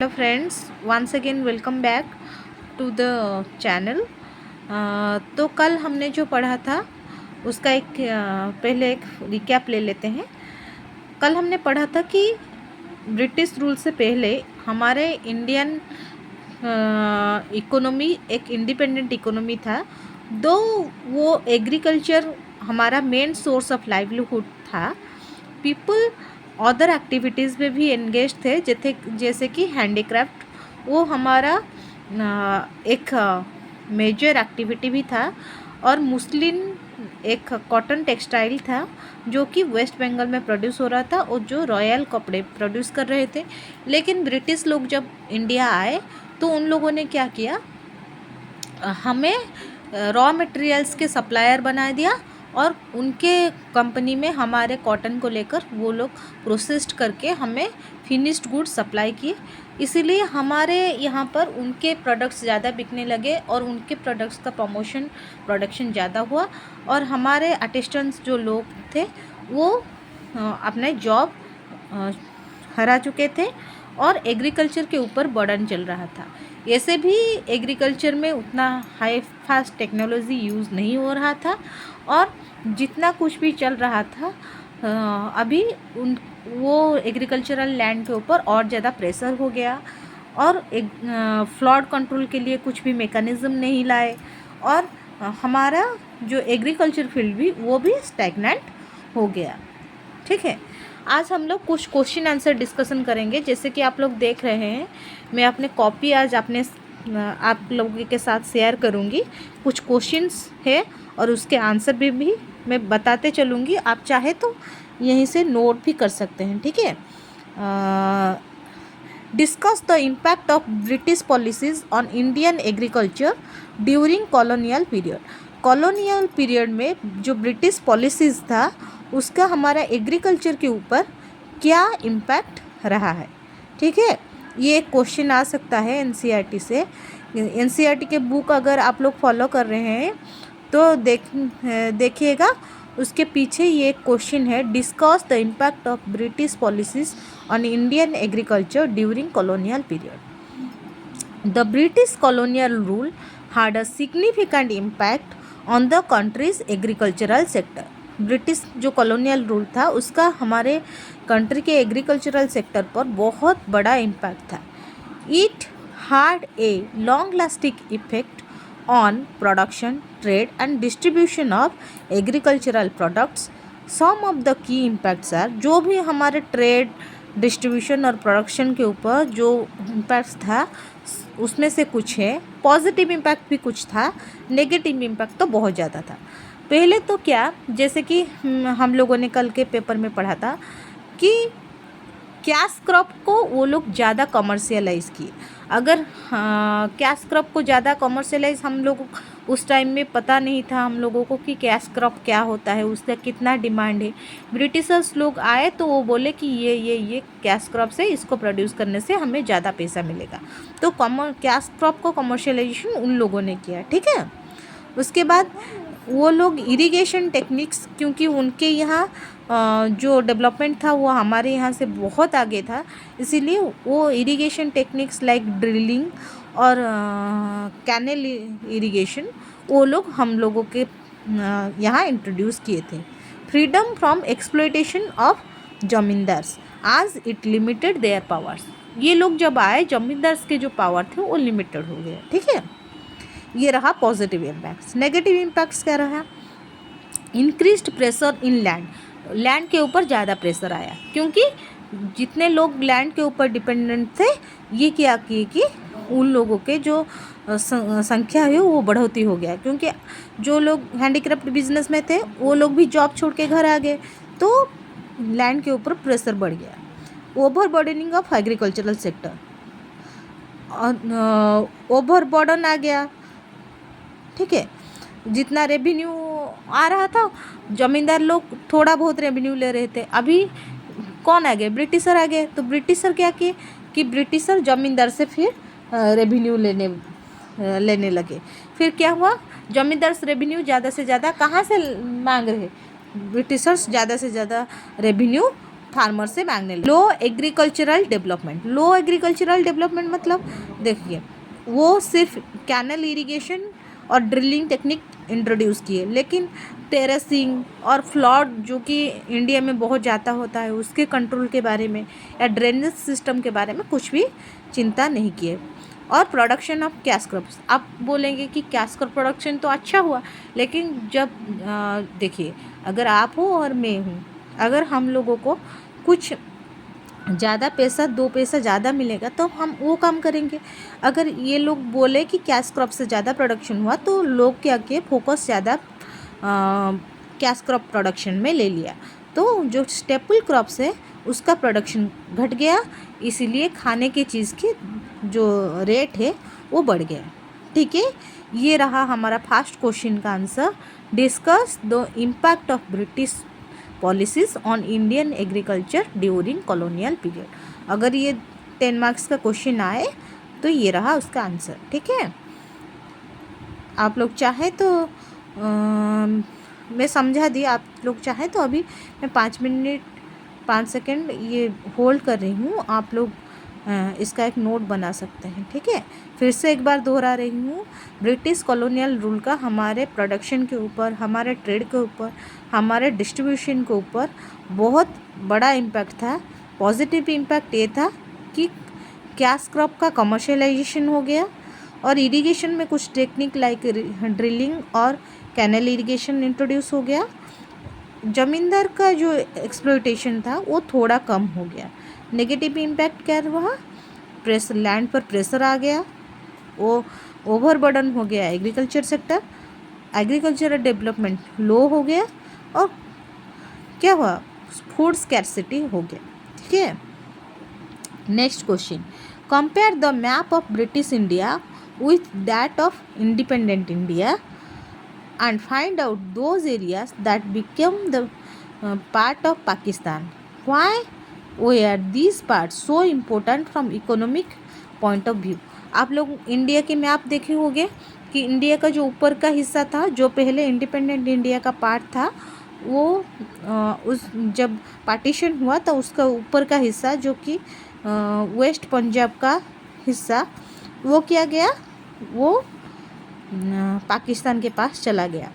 Hello friends, once again welcome back to the channel. तो कल हमने जो पढ़ा था उसका पहले एक रिकैप ले लेते हैं। कल हमने पढ़ा था कि ब्रिटिश रूल से पहले हमारे इंडियन इकोनॉमी एक इंडिपेंडेंट इकोनॉमी था। दो वो एग्रीकल्चर हमारा मेन सोर्स ऑफ लाइवलीहुड था। पीपल अदर एक्टिविटीज़ में भी एंगेज थे, जैसे कि हैंडीक्राफ्ट, वो हमारा एक मेजर एक्टिविटी भी था। और मुस्लिम एक कॉटन टेक्सटाइल था जो कि वेस्ट बंगाल में प्रोड्यूस हो रहा था और जो रॉयल कपड़े प्रोड्यूस कर रहे थे। लेकिन ब्रिटिश लोग जब इंडिया आए तो उन लोगों ने क्या किया, हमें रॉ मटेरियल्स के सप्लायर बना दिया और उनके कंपनी में हमारे कॉटन को लेकर वो लोग प्रोसेस्ड करके हमें फिनिश्ड गुड्स सप्लाई किए। इसीलिए हमारे यहाँ पर उनके प्रोडक्ट्स ज़्यादा बिकने लगे और उनके प्रोडक्ट्स का प्रोडक्शन ज़्यादा हुआ और हमारे आर्टिस्टन्स जो लोग थे वो अपने जॉब हरा चुके थे और एग्रीकल्चर के ऊपर बर्डन चल रहा था। ऐसे भी एग्रीकल्चर में उतना हाई फास्ट टेक्नोलॉजी यूज़ नहीं हो रहा था और जितना कुछ भी चल रहा था अभी वो एग्रीकल्चरल लैंड के ऊपर और ज़्यादा प्रेशर हो गया और एक फ्लड कंट्रोल के लिए कुछ भी मेकनिज़म नहीं लाए और हमारा जो एग्रीकल्चर फील्ड भी वो भी स्टैग्नेंट हो गया। ठीक है, आज हम लोग कुछ क्वेश्चन आंसर डिस्कशन करेंगे। जैसे कि आप लोग देख रहे हैं, मैं अपने कॉपी आज आप लोगों के साथ शेयर करूंगी। कुछ क्वेश्चंस है और उसके आंसर भी मैं बताते चलूँगी। आप चाहे तो यहीं से नोट भी कर सकते हैं। ठीक है, discuss the impact of British policies on Indian agriculture during colonial period. Colonial period में जो ब्रिटिश पॉलिसीज़ था उसका हमारा एग्रीकल्चर के ऊपर क्या इम्पैक्ट रहा है। ठीक है, ये एक क्वेश्चन आ सकता है एनसीईआरटी से। एनसीईआरटी के बुक अगर आप लोग फॉलो कर रहे हैं तो देखिएगा, उसके पीछे ये क्वेश्चन है, discuss the impact of British policies on Indian agriculture during colonial period. The British colonial rule had a significant impact on the country's agricultural sector। British जो कॉलोनियल रूल था उसका हमारे कंट्री के एग्रीकल्चरल सेक्टर पर बहुत बड़ा impact था। It had a long lasting effect on production, trade and distribution of agricultural products. Some of the key impacts are, जो भी हमारे ट्रेड, डिस्ट्रीब्यूशन और प्रोडक्शन के ऊपर जो इम्पैक्ट्स था उसमें से कुछ है। पॉजिटिव इम्पैक्ट भी कुछ था, नेगेटिव इम्पैक्ट तो बहुत ज़्यादा था। पहले तो क्या, जैसे कि हम लोगों ने कल के पेपर में पढ़ा था कि कैश क्रॉप को वो लोग ज़्यादा कमर्शियलाइज़ किए। अगर कैश क्रॉप को ज़्यादा कमर्शियलाइज, हम लोग उस टाइम में पता नहीं था हम लोगों को कि कैश क्रॉप क्या होता है, उसका कितना डिमांड है। ब्रिटिशर्स लोग आए तो वो बोले कि ये कैश क्रॉप से, इसको प्रोड्यूस करने से हमें ज़्यादा पैसा मिलेगा। तो कैश क्रॉप को कमर्शियलाइजेशन उन लोगों ने किया। ठीक है, उसके बाद वो लोग इरिगेशन टेक्निक्स, क्योंकि उनके यहाँ जो डेवलपमेंट था वो हमारे यहाँ से बहुत आगे था, इसीलिए वो इरिगेशन टेक्निक्स लाइक ड्रिलिंग और कैनल इरिगेशन वो लोग हम लोगों के यहाँ इंट्रोड्यूस किए थे। Freedom from exploitation of zamindars आज इट लिमिटेड देयर पावर्स। ये लोग जब आए, जमींदार्स के जो पावर थे वो लिमिटेड हो गए। ठीक है, ये रहा पॉजिटिव इम्पैक्ट्स। नेगेटिव इम्पैक्ट्स क्या रहा, इंक्रीज्ड प्रेशर इन लैंड के ऊपर ज़्यादा प्रेशर आया, क्योंकि जितने लोग लैंड के ऊपर डिपेंडेंट थे ये क्या किए कि उन लोगों के जो संख्या है वो बढ़ोतरी हो गया, क्योंकि जो लोग हैंडीक्राफ्ट बिजनेस में थे वो लोग भी जॉब छोड़ के घर आ गए, तो लैंड के ऊपर प्रेशर बढ़ गया। Overburdening of agricultural sector, overburden आ गया। ठीक है, जितना रेवेन्यू आ रहा था, जमींदार लोग थोड़ा बहुत रेवेन्यू ले रहे थे। अभी कौन आ गए, ब्रिटिशर आ गए। तो ब्रिटिशर क्या किए कि ब्रिटिशर जमींदार से फिर रेवेन्यू लेने लगे। फिर क्या हुआ, जमींदार से रेवेन्यू ज़्यादा से ज़्यादा कहाँ से मांग रहे, ब्रिटिशर्स ज़्यादा से ज़्यादा रेवेन्यू फार्मर से मांगने लगे। लो एग्रीकल्चरल डेवलपमेंट, लो एग्रीकल्चरल डेवलपमेंट मतलब देखिए वो सिर्फ कैनल इरिगेशन और ड्रिलिंग टेक्निक इंट्रोड्यूस किए, लेकिन टेरेसिंग और फ्लड जो कि इंडिया में बहुत ज़्यादा होता है उसके कंट्रोल के बारे में या ड्रेनेज सिस्टम के बारे में कुछ भी चिंता नहीं किए। और प्रोडक्शन ऑफ कैश क्रॉप्स, आप बोलेंगे कि कैश क्रॉप प्रोडक्शन तो अच्छा हुआ, लेकिन जब देखिए अगर आप हो और मैं हूँ, अगर हम लोगों को कुछ ज़्यादा पैसा 2 पैसा ज़्यादा मिलेगा तो हम वो काम करेंगे। अगर ये लोग बोले कि कैश क्रॉप से ज़्यादा प्रोडक्शन हुआ तो लोग क्या किए, फोकस ज़्यादा कैश क्रॉप प्रोडक्शन में ले लिया, तो जो स्टेपल क्रॉप्स है उसका प्रोडक्शन घट गया, इसीलिए खाने की चीज़ की जो रेट है वो बढ़ गया। ठीक है, ये रहा हमारा फर्स्ट क्वेश्चन का answer. Discuss the impact of British policies on Indian agriculture during colonial period. अगर ये 10 मार्क्स का क्वेश्चन आए तो ये रहा उसका आंसर। ठीक है, आप लोग चाहे तो मैं समझा दी, आप लोग चाहे तो अभी मैं 5 मिनट 5 सेकंड ये होल्ड कर रही हूँ, आप लोग इसका एक नोट बना सकते हैं। ठीक है, फिर से एक बार दोहरा रही हूँ, ब्रिटिश कॉलोनियल रूल का हमारे प्रोडक्शन के ऊपर, हमारे ट्रेड के ऊपर, हमारे डिस्ट्रीब्यूशन के ऊपर बहुत बड़ा इम्पैक्ट था। पॉजिटिव इम्पैक्ट ये था कि कैश क्रॉप का कमर्शियलाइजेशन हो गया और इरिगेशन में कुछ टेक्निक लाइक ड्रिलिंग और कैनल इरिगेशन इंट्रोड्यूस हो गया। ज़मींदार का जो एक्सप्लॉयटेशन था वो थोड़ा कम हो गया। नेगेटिव इम्पैक्ट क्या हुआ, प्रेशर, लैंड पर प्रेशर आ गया, वो ओवरबर्डन हो गया एग्रीकल्चर सेक्टर, एग्रीकल्चरल डेवलपमेंट लो हो गया और क्या हुआ, फूड स्कैर्सिटी हो गया। ठीक है, next question, compare the map of British India with that of independent India and find out those areas that became the part of Pakistan. Why were these parts so important from economic point of view? आप लोग India के map देखे होंगे कि India का जो ऊपर का हिस्सा था जो पहले इंडिपेंडेंट इंडिया का पार्ट था, वो उस जब पार्टीशन हुआ तो उसका ऊपर का हिस्सा जो कि वेस्ट पंजाब का हिस्सा वो किया गया, वो पाकिस्तान के पास चला गया।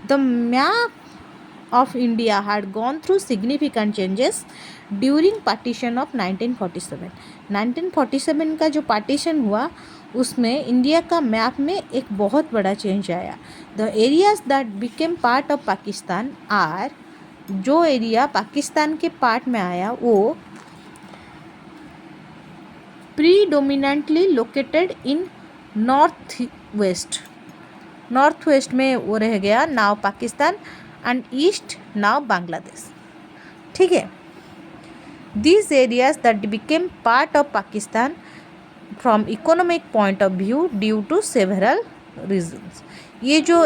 The map of India had gone through significant changes during partition of 1947। 1947 का जो पार्टीशन हुआ उसमें इंडिया का मैप में एक बहुत बड़ा चेंज आया। The areas that became part of Pakistan are, जो एरिया पाकिस्तान के पार्ट में आया वो predominantly located in north west में वो रह गया now Pakistan and east now Bangladesh. ठीक है, these areas that became part of Pakistan from economic point of view due to several reasons. ये जो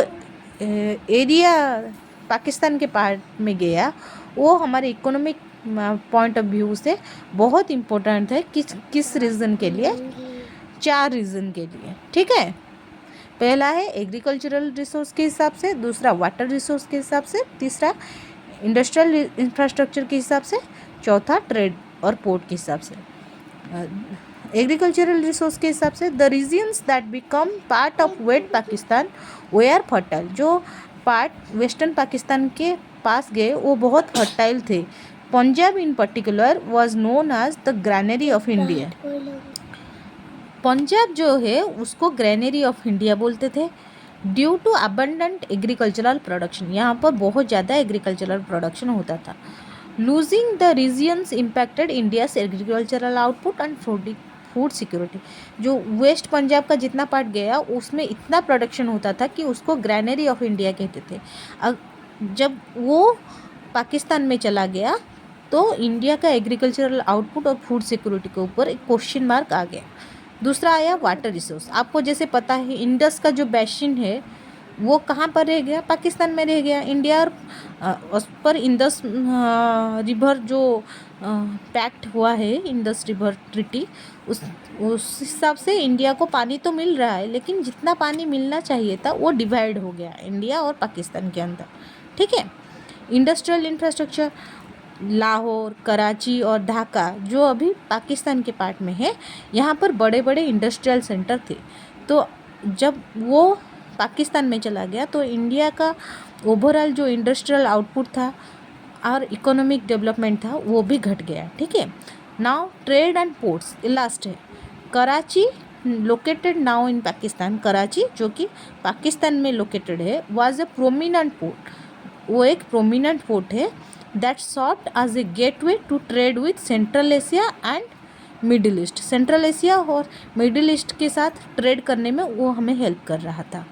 एरिया पाकिस्तान के पार्ट में गया वो हमारे इकोनॉमिक पॉइंट ऑफ व्यू से बहुत इम्पोर्टेंट है। किस रीज़न के लिए, 4 रीज़न के लिए। ठीक है, पहला है एग्रीकल्चरल रिसोर्स के हिसाब से, दूसरा वाटर रिसोर्स के हिसाब से, तीसरा इंडस्ट्रियल इंफ्रास्ट्रक्चर के हिसाब से, चौथा ट्रेड और पोर्ट के हिसाब से। एग्रीकल्चरल रिसोर्स के हिसाब से the reasons that become part of west Pakistan were fertile, जो पार्ट वेस्टर्न पाकिस्तान के पास गए वो बहुत फर्टाइल थे। Punjab in particular was known as the granary of India. Punjab जो है उसको ग्रैनरी ऑफ इंडिया बोलते थे due to abundant agricultural production, यहाँ पर बहुत ज़्यादा एग्रीकल्चरल प्रोडक्शन होता था। Losing the regions impacted India's agricultural output and food security. जो वेस्ट पंजाब का जितना पार्ट गया उसमें इतना प्रोडक्शन होता था कि उसको ग्रैनरी ऑफ इंडिया कहते थे। जब वो पाकिस्तान में चला गया तो इंडिया का एग्रीकल्चरल आउटपुट और फूड सिक्योरिटी के ऊपर एक क्वेश्चन मार्क आ गया। दूसरा आया वाटर रिसोर्स। आपको जैसे पता है इंडस का जो बेसिन है वो कहाँ पर रह गया, पाकिस्तान में रह गया। इंडिया और उस पर इंडस रिवर जो पैक्ट हुआ है, इंडस रिवर ट्रीटी, उस हिसाब से इंडिया को पानी तो मिल रहा है, लेकिन जितना पानी मिलना चाहिए था वो डिवाइड हो गया इंडिया और पाकिस्तान के अंदर। ठीक है, इंडस्ट्रियल इंफ्रास्ट्रक्चर, लाहौर, कराची और ढाका जो अभी पाकिस्तान के पार्ट में है, यहाँ पर बड़े बड़े इंडस्ट्रियल सेंटर थे। तो जब वो पाकिस्तान में चला गया तो इंडिया का ओवरऑल जो इंडस्ट्रियल आउटपुट था और इकोनॉमिक डेवलपमेंट था वो भी घट गया। ठीक है। Now trade and ports last है। Karachi located now in Pakistan, Karachi जो कि पाकिस्तान में लोकेटेड है, वाज अ प्रोमिनेंट पोर्ट। वो एक प्रोमिनेंट पोर्ट है that served as a gateway to trade with central Asia and middle east. Central Asia और मिडिल ईस्ट के साथ ट्रेड करने में वो हमें हेल्प कर रहा था।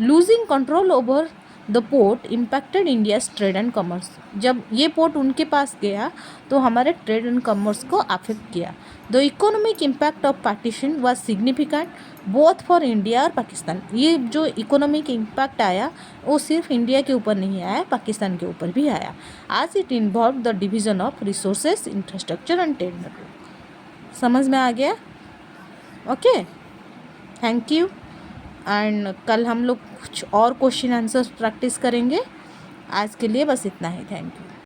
Losing control over the port impacted India's trade and commerce. जब ये पोर्ट उनके पास गया तो हमारे ट्रेड एंड कॉमर्स को अफेक्ट किया। The economic impact of partition was significant both for India और पाकिस्तान। ये जो इकोनॉमिक इम्पैक्ट आया वो सिर्फ इंडिया के ऊपर नहीं आया, पाकिस्तान के ऊपर भी आया, आज it involve the division of resources, infrastructure and trade network. समझ में आ गया? Okay, thank you. एंड कल हम लोग कुछ और क्वेश्चन आंसर्स प्रैक्टिस करेंगे। आज के लिए बस इतना ही। Thank you.